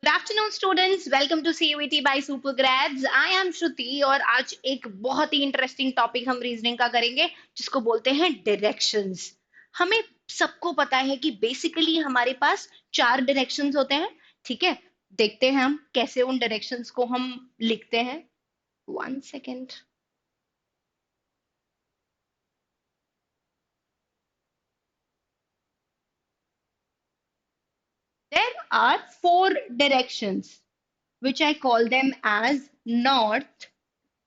Good afternoon students, welcome to CUET by Super Grades. I am Shruti और आज एक बहुत ही इंटरेस्टिंग टॉपिक हम रीजनिंग का करेंगे जिसको बोलते हैं डायरेक्शंस। हमें सबको पता है कि बेसिकली हमारे पास चार डायरेक्शंस होते हैं। ठीक है, देखते हैं हम कैसे उन डायरेक्शंस को हम लिखते हैं। One second. There are four directions which I call them as north,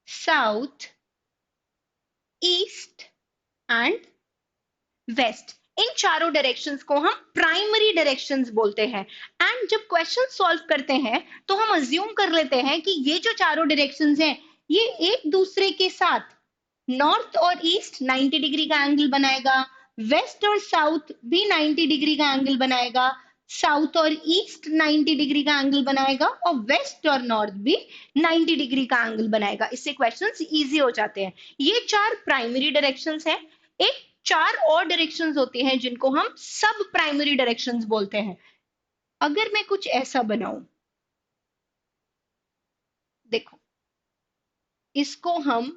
south, east and west. इन चारों डायरेक्शंस को हम प्राइमरी डायरेक्शंस बोलते हैं। एंड जब क्वेश्चन सॉल्व करते हैं तो हम अज्यूम कर लेते हैं कि ये जो चारों डायरेक्शंस हैं ये एक दूसरे के साथ नॉर्थ और ईस्ट 90 डिग्री का एंगल बनाएगा, वेस्ट और साउथ भी 90 डिग्री का एंगल बनाएगा, साउथ और ईस्ट 90 डिग्री का एंगल बनाएगा और वेस्ट और नॉर्थ भी 90 डिग्री का एंगल बनाएगा। इससे क्वेश्चंस इजी हो जाते हैं। ये चार प्राइमरी डायरेक्शंस हैं। एक चार और डायरेक्शंस होती हैं जिनको हम सब प्राइमरी डायरेक्शंस बोलते हैं। अगर मैं कुछ ऐसा बनाऊं, देखो, इसको हम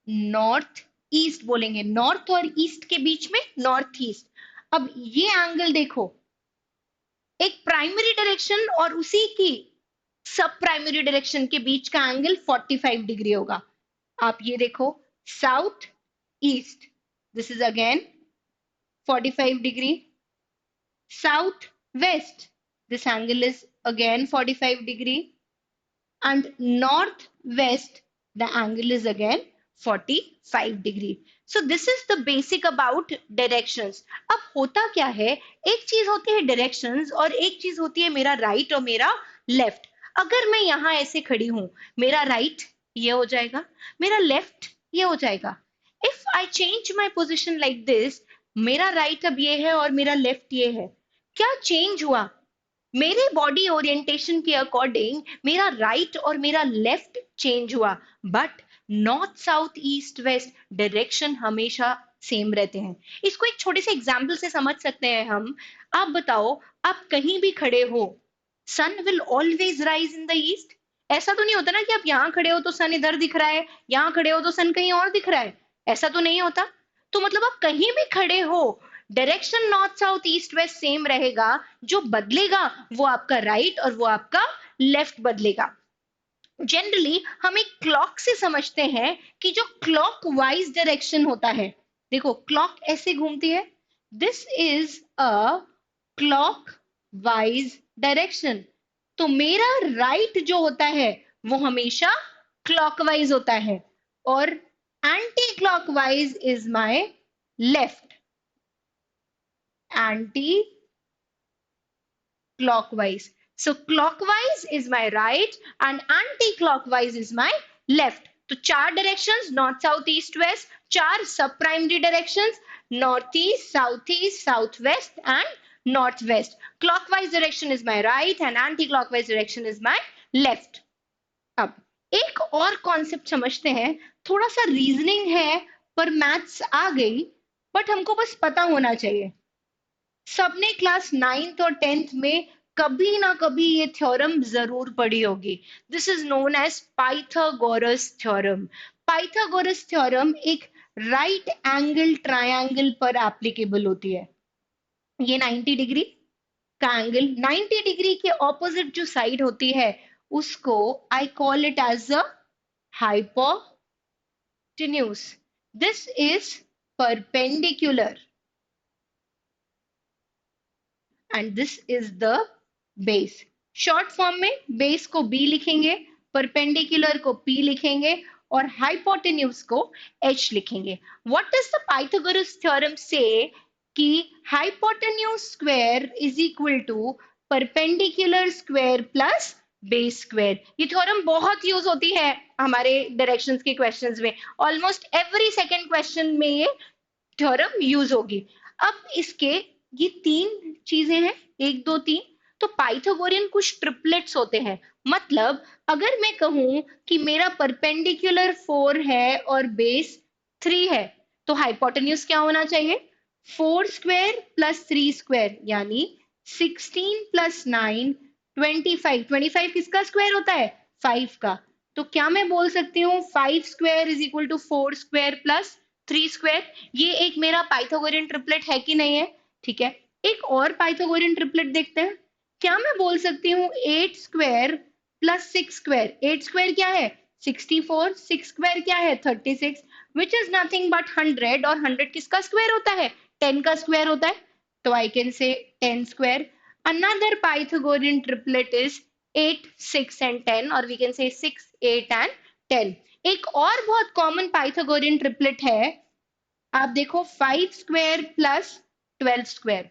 नॉर्थ ईस्ट बोलेंगे। नॉर्थ और ईस्ट के बीच में नॉर्थ ईस्ट। अब ये एंगल देखो, एक प्राइमरी डायरेक्शन और उसी की सब प्राइमरी डायरेक्शन के बीच का एंगल 45 डिग्री होगा। आप ये देखो, south east, this is again 45 degree. South west, this angle is again 45 degree, and north west, the angle is again 45 degree. So this is the basic about directions. अब होता क्या है, एक चीज होती है directions और एक चीज होती है मेरा right और मेरा left। अगर मैं यहाँ ऐसे खड़ी हूँ, मेरा right ये हो जाएगा, मेरा left ये हो जाएगा। If I change my position like this, मेरा right अब ये है और मेरा left ये है, क्या चेंज हुआ? मेरे बॉडी ओरिएंटेशन के अकॉर्डिंग मेरा राइट और मेरा लेफ्ट चेंज हुआ, but north south east west direction हमेशा सेम रहते हैं। इसको एक छोटे से एग्जाम्पल से समझ सकते हैं हम। आप बताओ, आप कहीं भी खड़े हो, sun will always rise in the east. ऐसा तो नहीं होता ना कि आप यहाँ खड़े हो तो सन इधर दिख रहा है, यहाँ खड़े हो तो सन कहीं और दिख रहा है। ऐसा तो नहीं होता। तो मतलब आप कहीं भी खड़े हो, direction north south east waist same रहेगा। जो बदलेगा वो आपका राइट और वो आपका लेफ्ट बदलेगा। जनरली हम एक क्लॉक से समझते हैं कि जो क्लॉक वाइज डायरेक्शन होता है, देखो क्लॉक ऐसे घूमती है, this is a clock wise direction. तो मेरा राइट जो होता है वो हमेशा क्लॉकवाइज होता है और anti clockwise is my left. Anti clockwise. So clockwise is my right and anti-clockwise is my left. तो चार directions north south east waste, चार सब primary directions north east south west and north west. Clockwise direction is my right and anti clockwise direction is my left. अब एक और concept समझते हैं, थोड़ा सा रीजनिंग है पर मैथ्स आ गई, बट हमको बस पता होना चाहिए। सबने क्लास 9th और 10th में कभी ना कभी ये थ्योरम जरूर पढ़ी होगी। This is known as Pythagoras theorem. Pythagoras theorem एक राइट एंगल ट्रायंगल पर एप्लीकेबल होती है। ये 90 डिग्री का एंगल, 90 डिग्री के ऑपोजिट जो साइड होती है उसको I call it as a hypotenuse. This is perpendicular and this is the base. Short form में बेस को बी लिखेंगे, परपेंडिकुलर को पी लिखेंगे और हाइपोटेन्यूज को एच लिखेंगे। What does the Pythagoras theorem से? कि hypotenuse square is equal to perpendicular square plus base square. ये थ्योरम बहुत यूज होती है हमारे डायरेक्शंस के क्वेश्चंस में। ऑलमोस्ट एवरी सेकंड क्वेश्चन में ये थ्योरम यूज होगी। अब इसके ये तीन चीजें हैं, एक दो तीन। तो पाइथागोरियन कुछ ट्रिपलेट्स होते हैं। मतलब अगर मैं कहूं कि मेरा परपेंडिकुलर 4 है और बेस 3 है, तो हाइपोटेन्यूज क्या होना चाहिए? 4 स्क्वायर प्लस 3 स्क्वायर, यानी 16 प्लस 9 25 किसका स्क्वायर होता है? 5 का। तो क्या मैं बोल सकती हूँ 5 square is equal to 4 square plus 3 square? ये एक मेरा पाइथागोरियन ट्रिपलेट है कि नहीं है? ठीक है, एक और पाइथागोरियन ट्रिपलेट देखते हैं। क्या मैं बोल सकती हूँ 8 स्क्वायर प्लस 6 स्क्वायर? 8 स्क्वायर क्या है? 64। 6 स्क्वायर क्या है? 36, विच इज नथिंग बट 100। और 100 किसका स्क्वायर होता है? 10 का स्क्वायर होता है। तो I can say 10 square. Another Pythagorean triplet is 8, 6 and 10, or we can say 6, 8 and 10. एक और बहुत कॉमन पाइथागोरियन ट्रिपलेट है, आप देखो 5 square plus 12 square.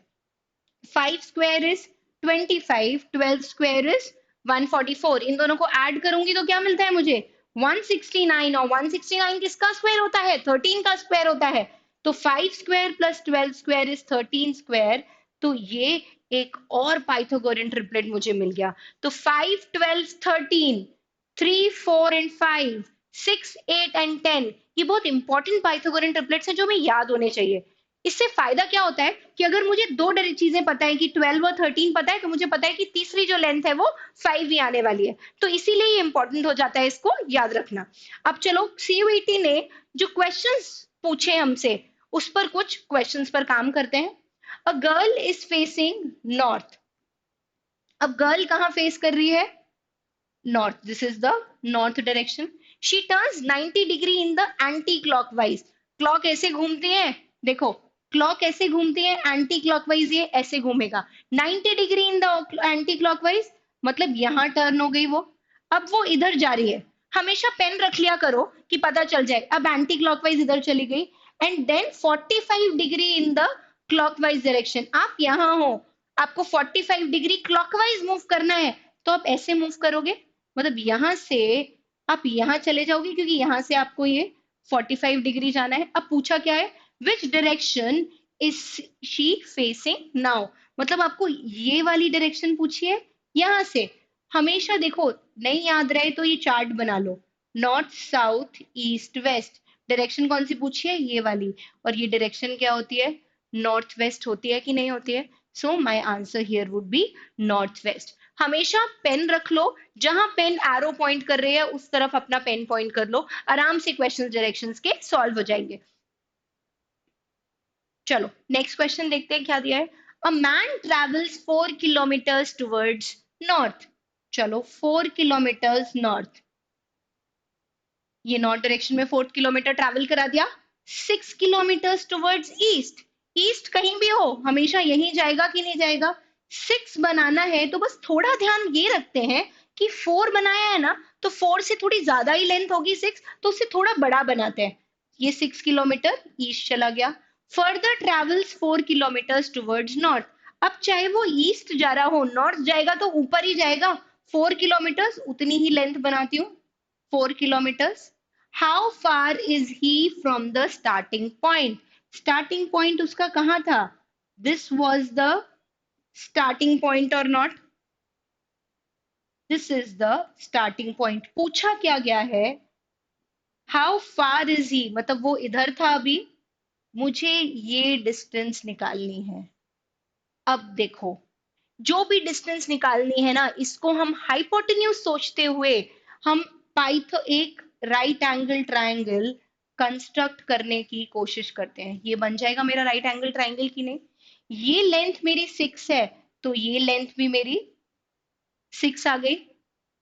5 square is 25, 12 square is 144। इन दोनों को ऐड करूंगी तो क्या मिलता है मुझे? 169। और 169 किसका स्क्वायर होता है? 13 का स्क्वायर होता है। तो 5 square plus 12 square is 13 square. तो ये एक और पाइथागोरियन ट्रिपलेट मुझे मिल गया। तो 5, 12, 13, 3, 4 एंड 5, 6, 8 एंड 10, ये बहुत इंपॉर्टेंट पाइथागोरियन ट्रिपलेट्स हैं जो हमें याद होने चाहिए। इससे फायदा क्या होता है कि अगर मुझे दो चीजें पता है कि 12 और 13 पता है, तो मुझे पता है कि तीसरी जो लेंथ है वो 5 ही आने वाली है। तो इसीलिए ये इंपॉर्टेंट हो जाता है, इसको याद रखना। अब चलो सीयूईटी ने जो क्वेश्चंस पूछे हमसे, उस पर कुछ क्वेश्चंस पर काम करते हैं। A girl is facing north. अब गर्ल कहाँ फेस कर रही है? North. This is the north direction. She turns 90 degree in the anti clockwise. Clock ऐसे घूमती है, देखो क्लॉक ऐसे घूमती है, एंटी क्लॉकवाइज ये ऐसे घूमेगा। 90 degree in the anti clockwise मतलब यहां टर्न हो गई वो। अब वो इधर जा रही है। हमेशा पेन रख लिया करो कि पता चल जाए। अब एंटी क्लॉकवाइज इधर चली गई, and then 45 degree in the clockwise direction. आप यहां हो, आपको 45 डिग्री क्लॉकवाइज मूव करना है, तो आप ऐसे मूव करोगे। मतलब यहां से आप यहां चले जाओगे, क्योंकि यहां से आपको ये 45 डिग्री जाना है। अब पूछा क्या है? Which direction is she facing now? मतलब आपको ये वाली डायरेक्शन पूछी है यहां से। हमेशा देखो, नहीं याद रहे तो ये चार्ट बना लो। North, south, east, west. Direction कौन सी पूछी है? ये वाली। और ये डायरेक्शन क्या होती है? नॉर्थ वेस्ट होती है कि नहीं होती है? So my answer here would be north west. हमेशा पेन रख लो, जहां पेन एरो पॉइंट कर रही है उस तरफ अपना पेन पॉइंट कर लो, आराम से क्वेश्चन डायरेक्शंस के सॉल्व हो जाएंगे। चलो नेक्स्ट क्वेश्चन देखते हैं क्या दिया है। A man travels 4 kilometres towards north. चलो 4 किलोमीटर्स नॉर्थ, ये नॉर्थ डायरेक्शन में 4 किलोमीटर ट्रैवल करा दिया। 6 किलोमीटर्स टुवर्ड्स ईस्ट। ईस्ट कहीं भी हो हमेशा यही जाएगा कि नहीं जाएगा? 6 बनाना है तो बस थोड़ा ध्यान ये रखते हैं कि 4 बनाया है ना, तो 4 से थोड़ी ज्यादा ही लेंथ होगी 6, तो उसे थोड़ा बड़ा बनाते हैं। ये 6 किलोमीटर ईस्ट चला गया। Further travels 4 kilometres towards north. अब चाहे वो ईस्ट जा रहा हो, नॉर्थ जाएगा तो ऊपर ही जाएगा। 4 किलोमीटर्स उतनी ही लेंथ बनाती हूँ, 4 kilometres. How far is he from the starting point? Starting point उसका कहाँ था? This was the starting point और not? This is the starting point. पूछा क्या गया है? हाउ फार इज ही, मतलब वो इधर था अभी, मुझे ये डिस्टेंस निकालनी है। अब देखो, जो भी डिस्टेंस निकालनी है ना, इसको हम हाइपोटेन्यूज सोचते हुए हम पाइथो एक राइट एंगल ट्रायंगल कंस्ट्रक्ट करने की कोशिश करते हैं। ये बन जाएगा मेरा राइट एंगल ट्रायंगल की नहीं? ये लेंथ मेरी 6 है, तो ये लेंथ भी मेरी 6 आ गई।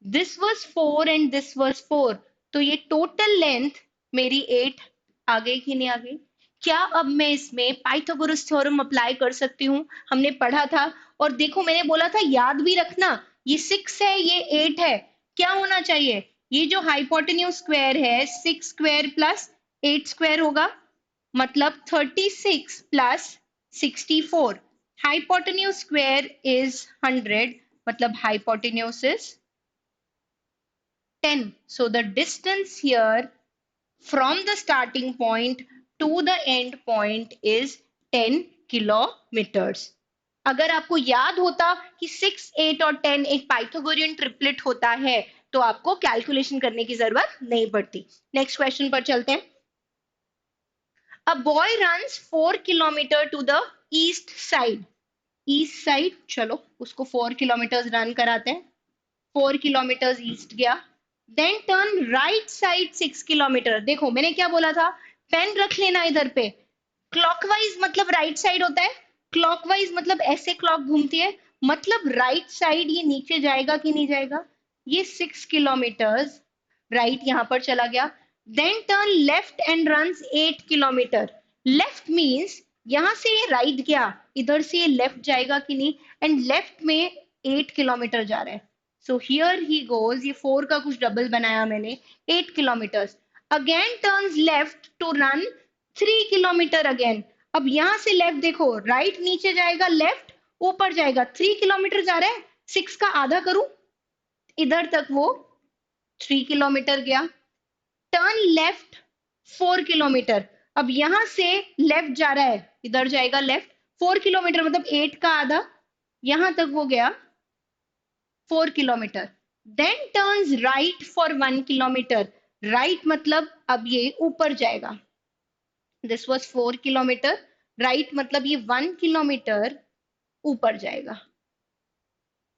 This was 4 and this was 4, तो ये टोटल लेंथ मेरी 8 आ गई कि नहीं आ गई? क्या अब मैं इसमें पाइथागोरस थ्योरम अप्लाई कर सकती हूँ? हमने पढ़ा था, और देखो मैंने बोला था याद भी रखना, ये 6 है ये 8 है। क्या होना चाहिए? ये जो हाइपोटेन्यूज स्क्वायर है 6 स्क्वायर प्लस 8 स्क्वायर होगा, मतलब 36 प्लस 64। हाइपोटेन्यूज स्क्वायर इज 100, मतलब hypotenuse is 10. So the distance here from the starting point to the end point is 10 kilometers. अगर आपको याद होता कि 6, 8 और 10 एक पाइथागोरियन ट्रिपलेट होता है, तो आपको कैलकुलेशन करने की जरूरत नहीं पड़ती। नेक्स्ट क्वेश्चन पर चलते हैं। A boy runs 4 kilometer to the east side. East side, चलो उसको 4 किलोमीटर रन कराते हैं। 4 किलोमीटर ईस्ट गया। Then turn right side 6 kilometre. देखो मैंने क्या बोला था, पेन रख लेना इधर पे। क्लॉकवाइज मतलब राइट साइड होता है, क्लॉकवाइज मतलब ऐसे क्लॉक घूमती है, मतलब राइट साइड ये नीचे जाएगा कि नहीं जाएगा। ये 6 किलोमीटर राइट यहाँ पर चला गया। Then turn left and run 8 kilometre. Left means यहाँ से ये राइट गया, इधर से ये लेफ्ट जाएगा कि नहीं, एंड लेफ्ट में 8 किलोमीटर जा रहा है। सो हियर ही गोज, ये 4 का कुछ डबल बनाया मैंने, 8 kilometre. Again turns left to run 3 kilometre again. अब यहां से लेफ्ट देखो, राइट नीचे जाएगा, लेफ्ट ऊपर जाएगा, 3 किलोमीटर जा रहा है, 6 का आधा करूं, इधर तक वो 3 किलोमीटर गया। Turn left 4 kilometre. अब यहां से लेफ्ट जा रहा है, इधर जाएगा लेफ्ट, 4 किलोमीटर मतलब 8 का आधा, यहां तक वो गया 4 kilometre. Then turns right for 1 kilometre. Right मतलब अब ये ऊपर जाएगा, दिस वॉज 4 किलोमीटर, राइट मतलब ये 1 किलोमीटर ऊपर जाएगा।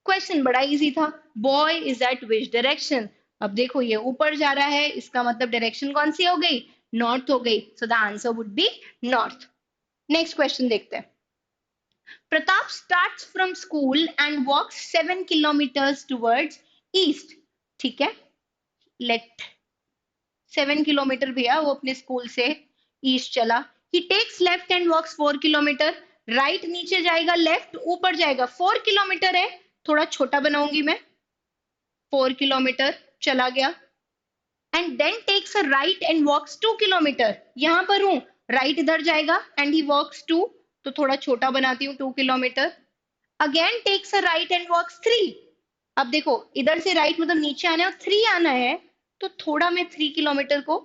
क्वेश्चन बड़ा इजी था, boy is eight which direction. अब देखो ये ऊपर जा रहा है, इसका मतलब डायरेक्शन कौन सी हो गई, नॉर्थ हो गई, so the answer would be north. Next question देखते हैं। Pratap starts from school and walks 7 kilometre towards east. ठीक है, लेट 7 किलोमीटर भैया वो अपने स्कूल से ईस्ट चला। He takes left and walks 4 kilometre. Right नीचे जाएगा, लेफ्ट ऊपर जाएगा, 4 किलोमीटर है, थोड़ा छोटा बनाऊंगी मैं, 4 किलोमीटर चला गया। And then takes a right and walks 2 kilometre. यहां पर हूं, राइट इधर जाएगा एंड ही वॉक्स 2, तो थोड़ा छोटा बनाती हूँ 2 kilometre. Again takes a right and walks 3। अब देखो इधर से राइट मतलब नीचे आना है और 3 आना है, तो थोड़ा मैं 3 किलोमीटर को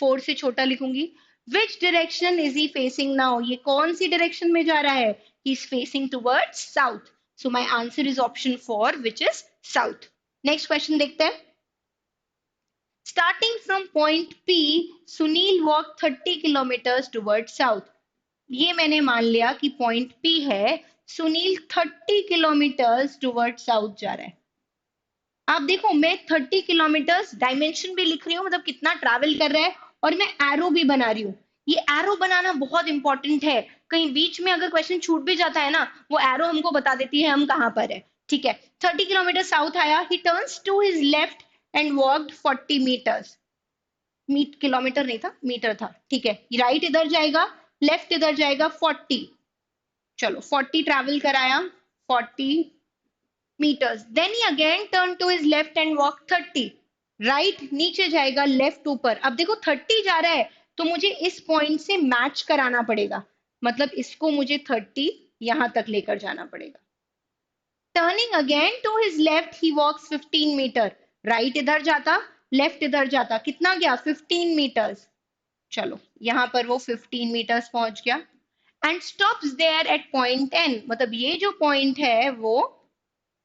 4 से छोटा लिखूंगी। Which direction is he facing now, ये कौन सी डायरेक्शन में जा रहा है, he is facing towards south. So my answer is option 4 which is south. Next question देखते हैं। Starting from point P, Sunil walk 30 kilometre towards south. ये मैंने मान लिया कि पॉइंट पी है, सुनील 30 किलोमीटर टुवर्ड्स साउथ जा रहा है। आप देखो मैं 30 किलोमीटर डायमेंशन भी लिख रही हूँ, मतलब कितना ट्रैवल कर रहा है, और मैं एरो भी बना रही हूँ। ये एरो बनाना बहुत इंपॉर्टेंट है, कहीं बीच में अगर क्वेश्चन छूट भी जाता है ना, वो एरो हमको बता देती है हम कहाँ पर है। ठीक है, 30 किलोमीटर साउथ आया, he turns to his left and walked 40 metres. Kilometre नहीं था, मीटर था, ठीक है। राइट इधर जाएगा, लेफ्ट इधर जाएगा, 40, चलो 40 ट्रैवल कराया, 40 meters. Then he again turned to his left and walked 30. Right नीचे जाएगा, लेफ्ट ऊपर। अब देखो 30 जा रहा है, तो मुझे इस पॉइंट से मैच कराना पड़ेगा, मतलब इसको मुझे 30 यहां तक लेकर जाना पड़ेगा। Turning again to his left he walks 15 metre. Right इधर जाता, लेफ्ट इधर जाता, कितना गया 15 मीटर्स। चलो यहाँ पर वो 15 मीटर्स पहुंच गया। And stops there at point N, मतलब ये जो पॉइंट है वो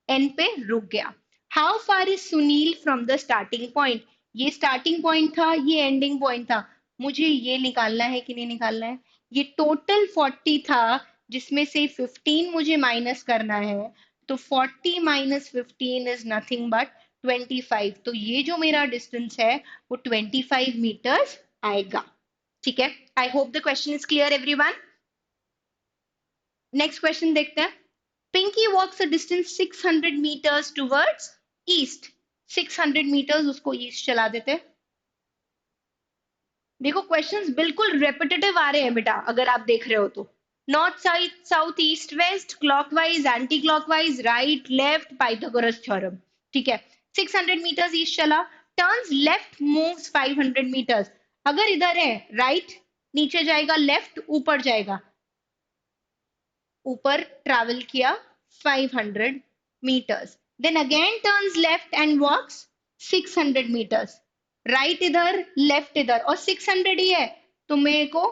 एन पे रुक गया। How far is Sunil from the starting point, ये स्टार्टिंग पॉइंट था, ये एंडिंग पॉइंट था, मुझे ये निकालना है कि नहीं निकालना है। ये टोटल 40 था, जिसमें से 15 मुझे माइनस करना है, तो 40 माइनस 15 इज नथिंग बट 25। तो ये जो मेरा डिस्टेंस है वो 25 मीटर्स आएगा। ठीक है, I hope the question is clear everyone. Next question देखते हैं। Pinky walks a distance 600 meters towards east. 600 meters उसको ईस्ट चला देते। देखो क्वेश्चंस बिल्कुल रेपिटेटिव आ रहे हैं बेटा, अगर आप देख रहे हो तो। North side, south, east, west, clockwise, anti clockwise, right, left, Pythagoras theorem. ठीक है, 600 meters ईस्ट चला, टर्न्स लेफ्ट, मूव्स 500 meters। अगर इधर है, राइट नीचे जाएगा, लेफ्ट ऊपर जाएगा, ऊपर ट्रैवल किया 500 meters, then again turns left and walks 600 meters। Right इधर, लेफ्ट इधर, और 600 ही है, तो मेरे को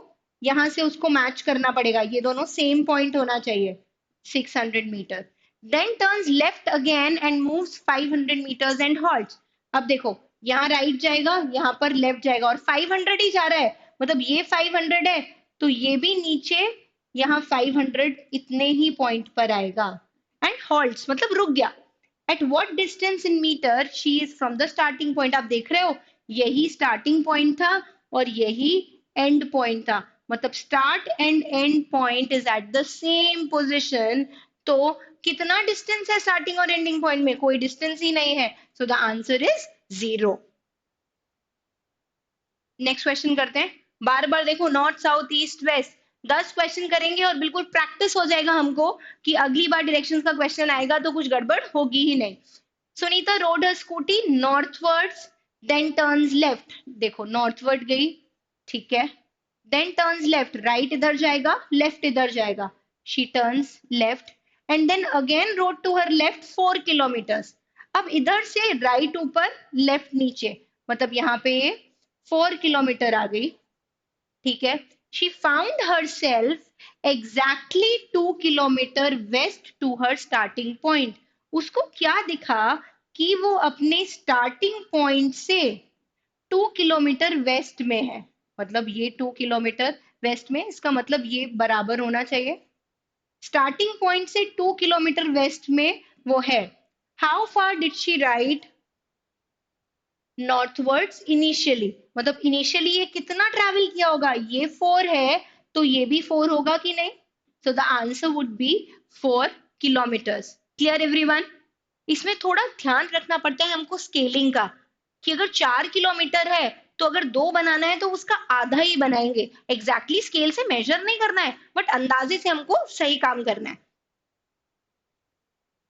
यहां से उसको मैच करना पड़ेगा, ये दोनों सेम पॉइंट होना चाहिए, 600 metre. Then turns left again and moves 500 meters and halts. अब देखो यहाँ राइट जाएगा, यहाँ पर लेफ्ट जाएगा, और 500 ही जा रहा है, मतलब ये 500 है, तो ये भी नीचे यहाँ 500 इतने ही पॉइंट पर आएगा। एंड हॉल्ट्स मतलब रुक गया। At what distance in metre she is from the starting point. आप देख रहे हो, यही स्टार्टिंग पॉइंट था और यही एंड पॉइंट था, मतलब start and and point is at the same position. तो कितना डिस्टेंस है स्टार्टिंग और एंडिंग पॉइंट में? कोई डिस्टेंस ही नहीं है, सो the answer is 0। Next question करते हैं। बार बार देखो, north south east waste 10 question करेंगे और बिल्कुल प्रैक्टिस हो जाएगा हमको कि अगली बार डायरेक्शंस का क्वेश्चन आएगा तो कुछ गड़बड़ होगी ही नहीं। Sunita rode her scooty northwards then turns left. देखो नॉर्थवर्ड गई, ठीक है, देन टर्न्स लेफ्ट, राइट इधर जाएगा, लेफ्ट इधर जाएगा, she turns left and then again rode to her left 4 kilometres. अब इधर से राइट ऊपर, लेफ्ट नीचे, मतलब यहाँ पे 4 किलोमीटर आ गई, ठीक है। She found herself exactly 2 kilometre west to her starting point. उसको क्या दिखा कि वो अपने स्टार्टिंग पॉइंट से 2 किलोमीटर वेस्ट में है। मतलब ये 2 किलोमीटर वेस्ट में, इसका मतलब ये बराबर होना चाहिए। स्टार्टिंग पॉइंट से 2 किलोमीटर वेस्ट में वो है। How far did she ride northwards initially, मतलब इनिशियली ये कितना ट्रैवल किया होगा? ये 4 है तो ये भी 4 होगा कि नहीं? सो the answer would B 4 kilometres. Clear everyone? इसमें थोड़ा ध्यान रखना पड़ता है हमको स्केलिंग का, कि अगर 4 किलोमीटर है तो अगर 2 बनाना है तो उसका आधा ही बनाएंगे। एग्जैक्टली स्केल से मेजर नहीं करना है, बट अंदाजे से हमको सही काम करना है।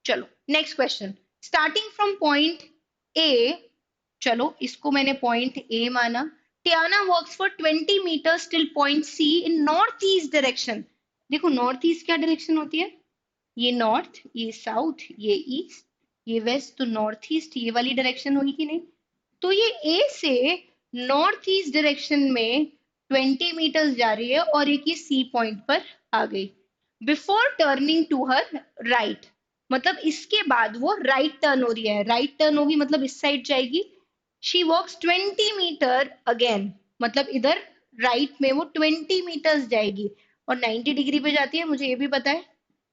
चलो next question. Starting from point A, चलो इसको मैंने पॉइंट ए माना। Tiana works for 20 metres till point C in north east direction. देखो नॉर्थ ईस्ट क्या डायरेक्शन होती है? ये नॉर्थ, ये साउथ, ये ईस्ट, ये वेस्ट, तो नॉर्थ ईस्ट ये वाली डायरेक्शन होगी कि नहीं? तो ये ए से नॉर्थ ईस्ट डायरेक्शन में 20 मीटर्स जा रही है और एक ये सी पॉइंट पर आ गई। Before turning to her right, मतलब इसके बाद वो राइट टर्न हो रही है। राइट टर्न होगी मतलब इस साइड जाएगी। शी वॉक्स 20 मीटर अगेन, मतलब इधर राइट में वो 20 मीटर्स जाएगी और 90 डिग्री पे जाती है, मुझे ये भी पता है।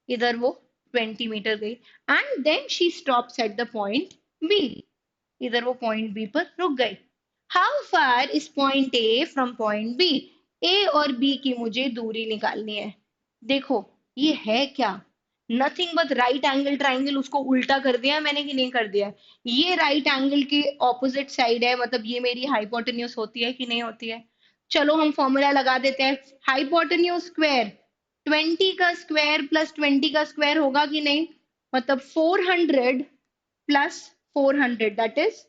इधर वो 20 मीटर गई and then she stops at the point B. इधर वो पॉइंट बी पर रुक गई। How far is point A from point B? A और बी की मुझे दूरी निकालनी है। देखो ये है क्या? Nothing but right angle triangle. उसको उल्टा कर दिया है मैंने कि नहीं कर दिया है? ये राइट एंगल के ऑपोजिट साइड है, मतलब ये मेरी हाइपोटेन्यूज होती है कि नहीं होती है? चलो हम फॉर्मूला लगा देते हैं। हाइपोटेन्यूज स्क्वायर, 20 का स्क्वायर प्लस 20 का स्क्वायर होगा कि नहीं? मतलब 400 plus 400 that is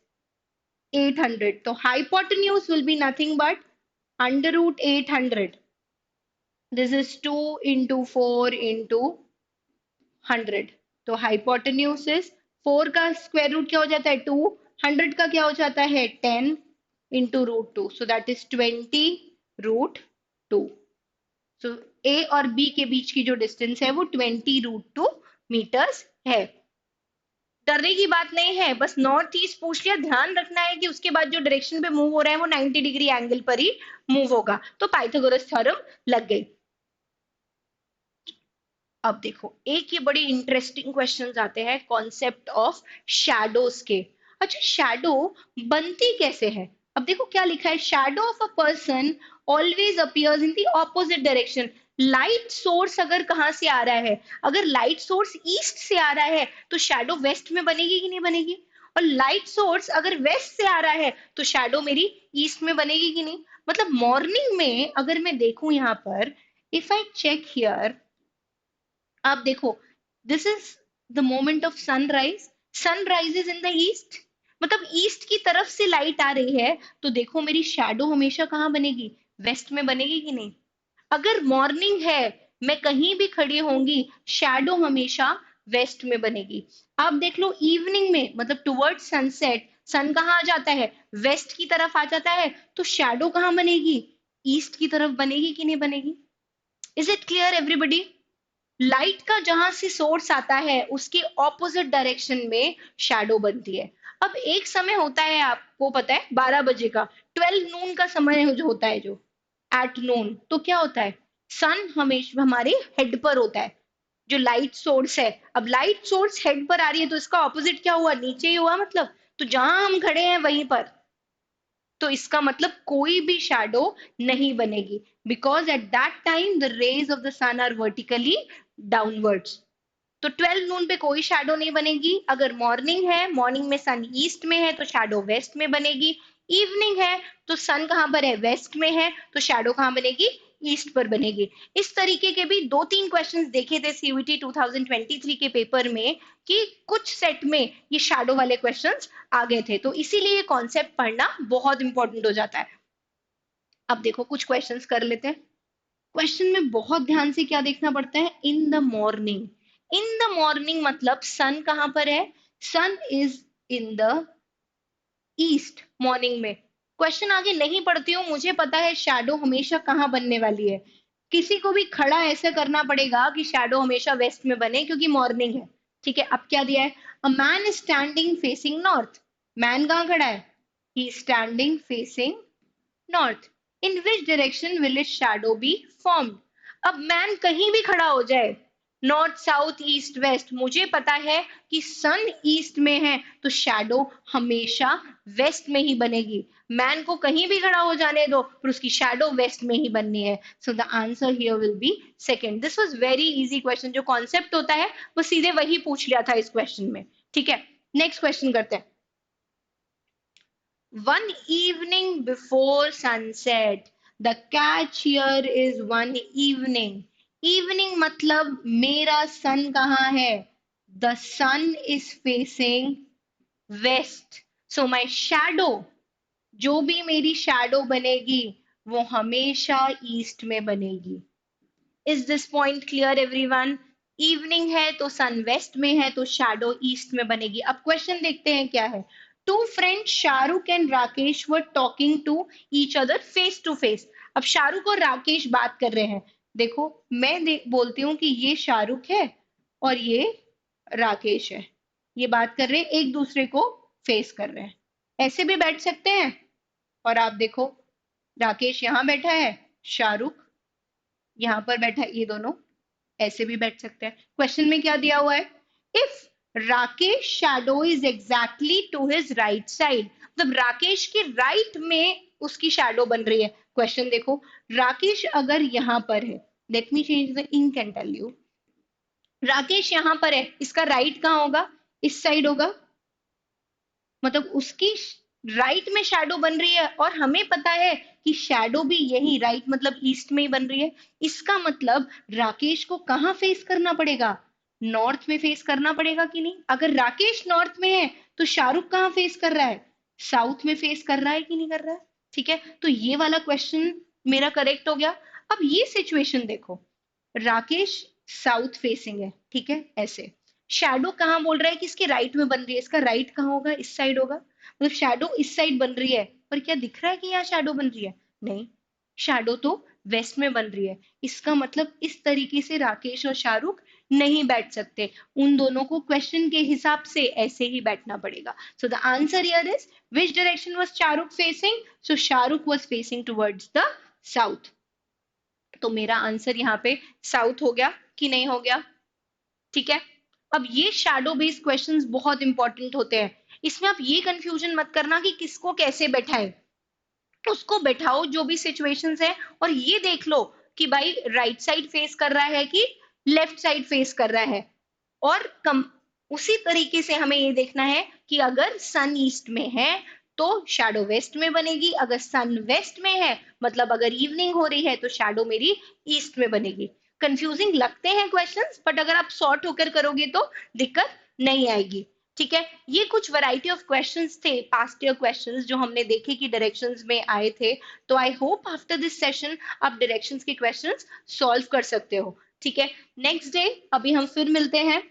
800. So hypotenuse will be nothing but under root 800. This is 2 into 4 into 100. तो hypotenuse is 4 का स्क्वायर रूट क्या हो जाता है? 2, 100 का क्या हो जाता है? 10 into root 2. So that is 20 root 2. So A और B के बीच की जो डिस्टेंस है वो 20 रूट 2 मीटर्स है। डरने की बात नहीं है, बस नॉर्थ ईस्ट पूछ लिया, ध्यान रखना है कि उसके बाद जो डायरेक्शन पे मूव हो रहा है वो 90 डिग्री एंगल पर ही मूव होगा। तो पाइथागोरस थ्योरम लग गई। अब देखो एक ये बड़ी इंटरेस्टिंग क्वेश्चंस आते हैं कॉन्सेप्ट ऑफ शैडोज के। अच्छा शैडो बनती कैसे है? अब देखो क्या लिखा है, shadow of a person always appears in the opposite direction. Light source अगर कहाँ से आ रहा है, अगर लाइट सोर्स ईस्ट से आ रहा है तो शैडो वेस्ट में बनेगी कि नहीं बनेगी? और लाइट सोर्स अगर वेस्ट से आ रहा है तो शैडो मेरी ईस्ट में बनेगी कि नहीं? मतलब मॉर्निंग में अगर मैं देखूं यहाँ पर, इफ आई चेक हियर, आप देखो this is the moment of sunrise. Sunrise is in the east, मतलब ईस्ट की तरफ से लाइट आ रही है, तो देखो मेरी शैडो हमेशा कहाँ बनेगी? वेस्ट में बनेगी कि नहीं? अगर मॉर्निंग है, मैं कहीं भी खड़ी होंगी, शैडो हमेशा वेस्ट में बनेगी। आप देख लो इवनिंग में, मतलब टुवर्ड्स सनसेट, सन कहाँ आ जाता है? वेस्ट की तरफ आ जाता है, तो शैडो कहाँ बनेगी? ईस्ट की तरफ बनेगी कि नहीं बनेगी? Is it clear everybody? Light का जहां से सोर्स आता है उसके ऑपोजिट डायरेक्शन में शैडो बनती है। अब एक समय होता है, आपको पता है, 12 बजे का, 12 नून का समय जो होता है, जो एट नून, तो क्या होता है? सन हमेशा हमारे हेड पर होता है, जो लाइट सोर्स है। अब लाइट सोर्स हेड पर आ रही है तो इसका ऑपोजिट क्या हुआ, नीचे ही हुआ मतलब। तो जहां हम खड़े हैं वहीं पर, तो इसका मतलब कोई भी शैडो नहीं बनेगी, because at that time the rays of the sun are vertically downwards. तो 12 नून पे कोई शैडो नहीं बनेगी। अगर मॉर्निंग है, मॉर्निंग में सन ईस्ट में है तो शैडो वेस्ट में बनेगी। इवनिंग है तो सन कहां पर है, वेस्ट में है, तो शैडो कहां बनेगी, ईस्ट पर बनेगी। इस तरीके के भी दो तीन क्वेश्चंस देखे थे सीयूईटी 2023 के पेपर में, कि कुछ सेट में ये शैडो वाले क्वेश्चंस आ गए थे, तो इसीलिए ये कॉन्सेप्ट पढ़ना बहुत इंपॉर्टेंट हो जाता है। अब देखो कुछ क्वेश्चंस कर लेते हैं। क्वेश्चन में बहुत ध्यान से क्या देखना पड़ता है, in the morning. In the morning मतलब सन कहां पर है, sun is in the east morning में। क्वेश्चन आगे नहीं पढ़ती हूँ, मुझे पता है शैडो हमेशा कहाँ बनने वाली है। किसी को भी खड़ा ऐसे करना पड़ेगा कि शैडो हमेशा वेस्ट में बने, क्योंकि मॉर्निंग है। ठीक है, अब क्या दिया है, a man is standing facing north. Man कहाँ खड़ा है, he standing facing north. In which direction will it shadow be formed. अब मैन कहीं भी खड़ा हो जाए, नॉर्थ साउथ ईस्ट वेस्ट, मुझे पता है कि सन ईस्ट में है तो शैडो हमेशा वेस्ट में ही बनेगी। मैन को कहीं भी खड़ा हो जाने दो पर उसकी शैडो वेस्ट में ही बननी है। सो the answer here will be second. This was very easy question, जो कॉन्सेप्ट होता है वो सीधे वही पूछ लिया था इस क्वेश्चन में। ठीक है, नेक्स्ट क्वेश्चन करते हैं। One evening before sunset. The catch here is one evening. Evening मतलब मेरा sun कहाँ है? The sun is facing west. So my shadow, जो भी मेरी shadow बनेगी वो हमेशा east में बनेगी। Is this point clear everyone? Evening है तो सन वेस्ट में है तो शैडो ईस्ट में बनेगी। अब क्वेश्चन देखते हैं क्या है। Two friends Shahrukh and Rakesh were talking to each other face to face. अब शाहरुख और राकेश बात कर रहे हैं। देखो मैं बोलती हूँ कि ये शाहरुख है और ये राकेश है, ये बात कर रहे हैं, एक दूसरे को फेस कर रहे हैं। ऐसे भी बैठ सकते हैं। और आप देखो, राकेश यहाँ बैठा है, शाहरुख यहाँ पर बैठा है, ये दोनों ऐसे भी बैठ सकते हैं। क्वेश्चन में क्या दिया हुआ है, if Rakesh shadow is exactly to his right side, मतलब राकेश के राइट में उसकी शैडो बन रही है। क्वेश्चन देखो, राकेश अगर यहां पर है, let me change the ink and tell you. Rakesh यहां पर है, इसका राइट कहाँ होगा, इस साइड होगा, मतलब उसकी राइट में शैडो बन रही है, और हमें पता है कि शैडो भी यही राइट मतलब ईस्ट में ही बन रही है। इसका मतलब राकेश को कहाँ फेस करना पड़ेगा, नॉर्थ में फेस करना पड़ेगा कि नहीं। अगर राकेश नॉर्थ में है तो शाहरुख कहाँ फेस कर रहा है, साउथ में फेस कर रहा है कि नहीं कर रहा है। ठीक है, तो ये वाला क्वेश्चन मेरा करेक्ट हो गया। अब ये सिचुएशन देखो, राकेश साउथ फेसिंग है, ठीक है ऐसे। शैडो कहाँ बोल रहा है कि इसके राइट में बन रही है, इसका राइट कहाँ होगा, इस साइड होगा, मतलब शैडो इस साइड बन रही है। पर क्या दिख रहा है कि यहाँ शैडो बन रही है, नहीं, शैडो तो वेस्ट में बन रही है। इसका मतलब इस तरीके से राकेश और शाहरुख नहीं बैठ सकते, उन दोनों को क्वेश्चन के हिसाब से ऐसे ही बैठना पड़ेगा। सो the answer here is, which direction was Shahrukh facing, so Shahrukh was facing towards the south. तो मेरा आंसर यहाँ पे साउथ हो गया कि नहीं हो गया। ठीक है, अब ये शैडो बेस्ड क्वेश्चंस बहुत इंपॉर्टेंट होते हैं। इसमें आप ये कंफ्यूजन मत करना कि किसको कैसे बैठाएं, उसको बैठाओ जो भी सिचुएशंस है, और ये देख लो कि भाई राइट साइड फेस कर रहा है कि लेफ्ट साइड फेस कर रहा है। और उसी तरीके से हमें ये देखना है कि अगर सन ईस्ट में है तो शैडो वेस्ट में बनेगी, अगर सन वेस्ट में है मतलब अगर इवनिंग हो रही है तो शैडो मेरी ईस्ट में बनेगी। कंफ्यूजिंग लगते हैं क्वेश्चंस, बट अगर आप सॉर्ट होकर करोगे तो दिक्कत नहीं आएगी। ठीक है, ये कुछ वैरायटी ऑफ क्वेश्चंस थे, पास्ट ईयर क्वेश्चंस जो हमने देखे कि डायरेक्शंस में आए थे। तो I hope after this session आप डायरेक्शंस के क्वेश्चंस सॉल्व कर सकते हो। ठीक है, नेक्स्ट डे अभी हम फिर मिलते हैं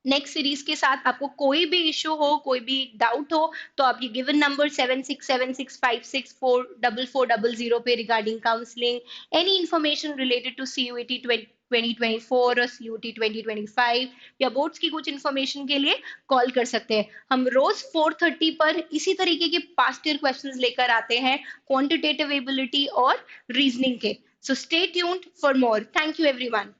नेक्स्ट सीरीज के साथ। आपको कोई भी इशू हो, कोई भी डाउट हो, तो आप ये गिवन नंबर 7676564400 पे regarding counselling any information related to CUET 2024 और सीयूईटी 2025 या बोर्ड्स की कुछ इंफॉर्मेशन के लिए कॉल कर सकते हैं। हम रोज 4:30 पर इसी तरीके के पास्ट ईयर क्वेश्चंस लेकर आते हैं, क्वांटिटेटिव एबिलिटी और रीजनिंग के। So stay tuned for more. Thank you, everyone.